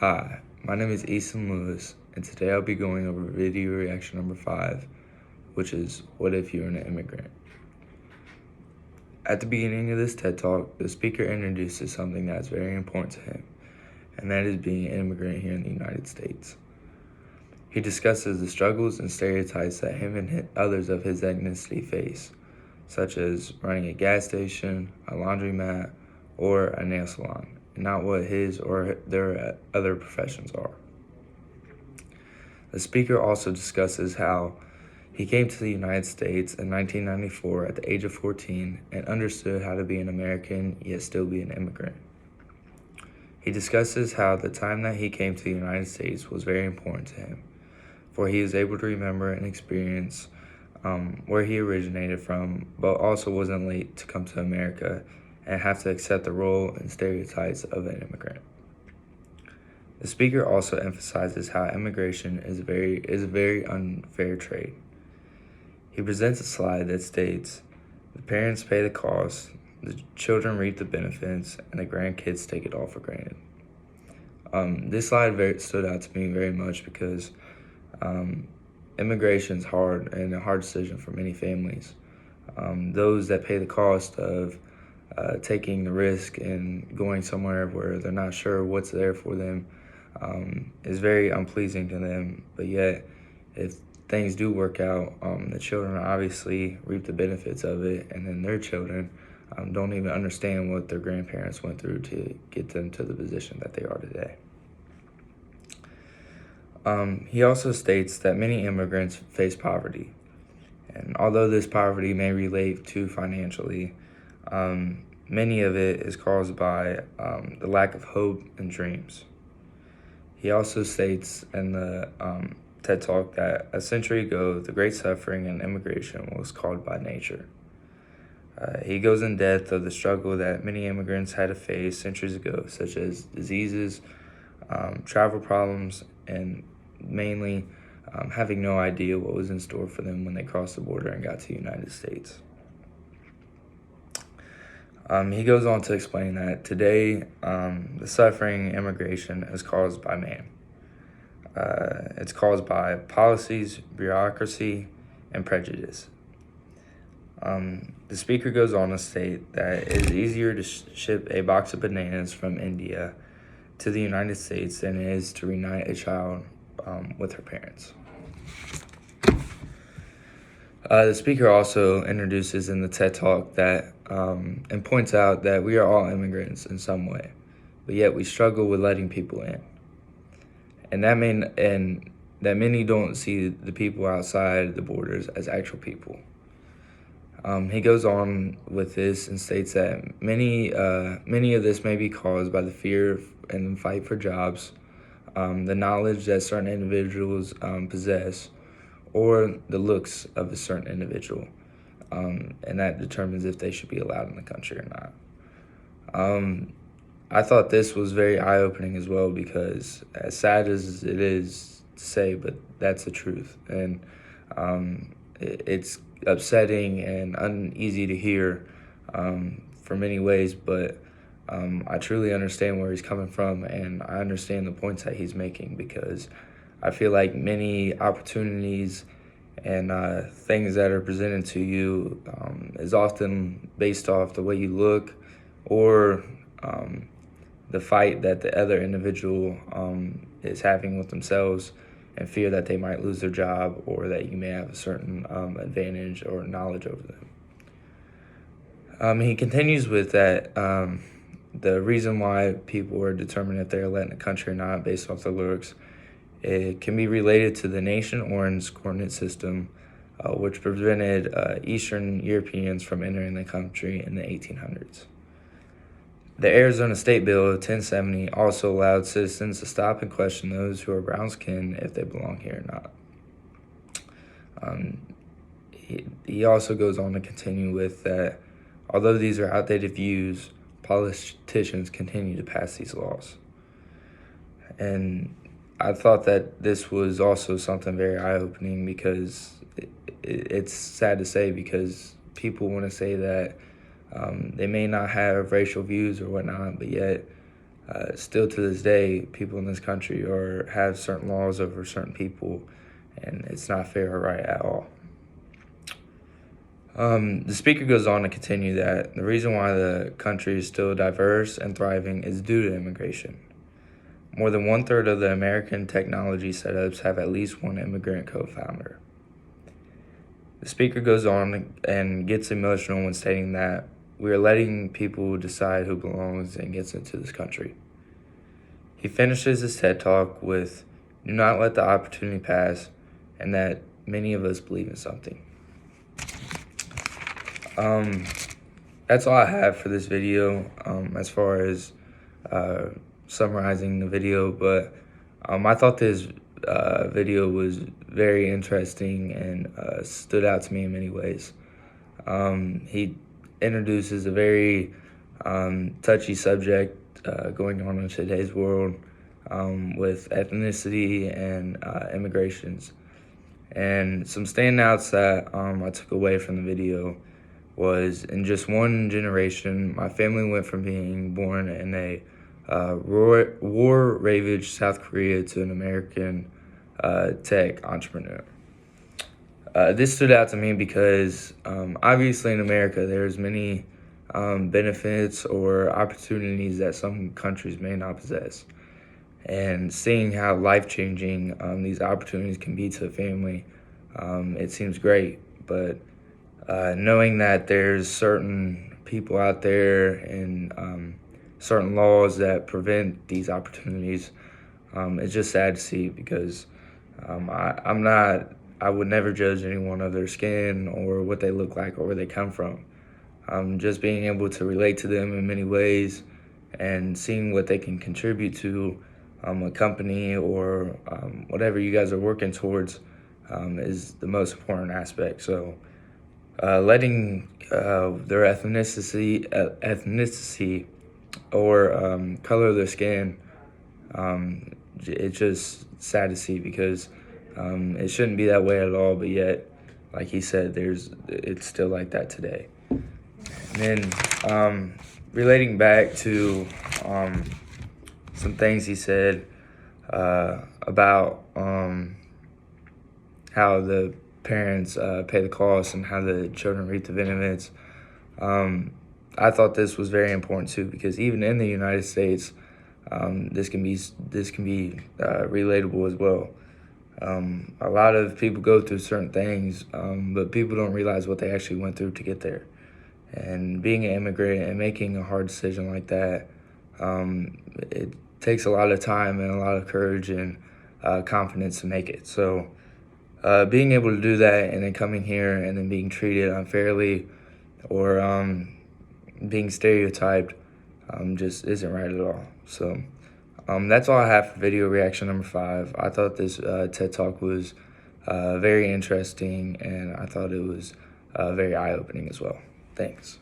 Hi, my name is Ethan Lewis, and today I'll be going over video reaction number 5, which is What If You're an Immigrant? At the beginning of this TED Talk, the speaker introduces something that is very important to him, and that is being an immigrant here in the United States. He discusses the struggles and stereotypes that him and others of his ethnicity face, such as running a gas station, a laundromat, or a nail salon, and not what his or their other professions are. The speaker also discusses how he came to the United States in 1994 at the age of 14 and understood how to be an American yet still be an immigrant. He discusses how the time that he came to the United States was very important to him, for he is able to remember and experience where he originated from, but also wasn't late to come to America and have to accept the role and stereotypes of an immigrant. The speaker also emphasizes how immigration is a very unfair trade. He presents a slide that states, the parents pay the cost, the children reap the benefits, and the grandkids take it all for granted. This slide stood out to me very much because immigration is hard and a hard decision for many families. Those that pay the cost of taking the risk and going somewhere where they're not sure what's there for them is very unpleasing to them. But yet, if things do work out, the children obviously reap the benefits of it, and then their children don't even understand what their grandparents went through to get them to the position that they are today. He also states that many immigrants face poverty, and although this poverty may relate to financially, many of it is caused by the lack of hope and dreams. He also states in the TED Talk that a century ago, the great suffering in immigration was caused by nature. He goes in depth of the struggle that many immigrants had to face centuries ago, such as diseases, travel problems, and mainly having no idea what was in store for them when they crossed the border and got to the United States. He goes on to explain that today, the suffering in immigration is caused by man. It's caused by policies, bureaucracy, and prejudice. The speaker goes on to state that it is easier to ship a box of bananas from India to the United States than it is to reunite a child with her parents. The speaker also introduces in the TED Talk that and points out that we are all immigrants in some way, but yet we struggle with letting people in, and that many don't see the people outside the borders as actual people. He goes on with this and states that many of this may be caused by the fear and the fight for jobs, the knowledge that certain individuals possess, or the looks of a certain individual, and that determines if they should be allowed in the country or not. I thought this was very eye-opening as well, because as sad as it is to say, but that's the truth, and it's upsetting and uneasy to hear for many ways, but I truly understand where he's coming from, and I understand the points that he's making, because I feel like many opportunities and things that are presented to you is often based off the way you look, or the fight that the other individual is having with themselves, and fear that they might lose their job, or that you may have a certain advantage or knowledge over them. He continues with that the reason why people are determined if they're let in the country or not based off their looks, it can be related to the Nation Orange coordinate system, which prevented Eastern Europeans from entering the country in the 1800s. The Arizona State Bill of 1070 also allowed citizens to stop and question those who are brown skinned if they belong here or not. He also goes on to continue with that although these are outdated views, politicians continue to pass these laws. And I thought that this was also something very eye-opening, because it's sad to say, because people want to say that they may not have racial views or whatnot, but yet Still to this day, people in this country have certain laws over certain people, and it's not fair or right at all. The speaker goes on to continue that the reason why the country is still diverse and thriving is due to immigration. More than 1/3 of the American technology setups have at least one immigrant co-founder. The speaker goes on and gets emotional when stating that we are letting people decide who belongs and gets into this country. He finishes his TED Talk with, "Do not let the opportunity pass," and that many of us believe in something. That's all I have for this video as far as summarizing the video, but I thought this video was very interesting and stood out to me in many ways. He introduces a very touchy subject going on in today's world with ethnicity and immigrations. And some standouts that I took away from the video was, in just one generation, my family went from being born in a war-ravaged South Korea to an American tech entrepreneur. This stood out to me because obviously in America there's many benefits or opportunities that some countries may not possess. And seeing how life-changing these opportunities can be to a family, it seems great. But knowing that there's certain people out there and certain laws that prevent these opportunities, it's just sad to see, because I would never judge anyone of their skin or what they look like or where they come from. Just being able to relate to them in many ways and seeing what they can contribute to a company or whatever you guys are working towards is the most important aspect. So letting their ethnicity or color of their skin, it's just sad to see, because it shouldn't be that way at all, but yet, like he said, it's still like that today. And then relating back to some things he said about how the parents pay the costs and how the children reap the benefits. I thought this was very important too, because even in the United States, this can be relatable as well. A lot of people go through certain things, but people don't realize what they actually went through to get there. And being an immigrant and making a hard decision like that, it takes a lot of time and a lot of courage and confidence to make it. So being able to do that and then coming here and then being treated unfairly or being stereotyped just isn't right at all. So that's all I have for video reaction number 5. I thought this TED Talk was very interesting, and I thought it was very eye-opening as well. Thanks.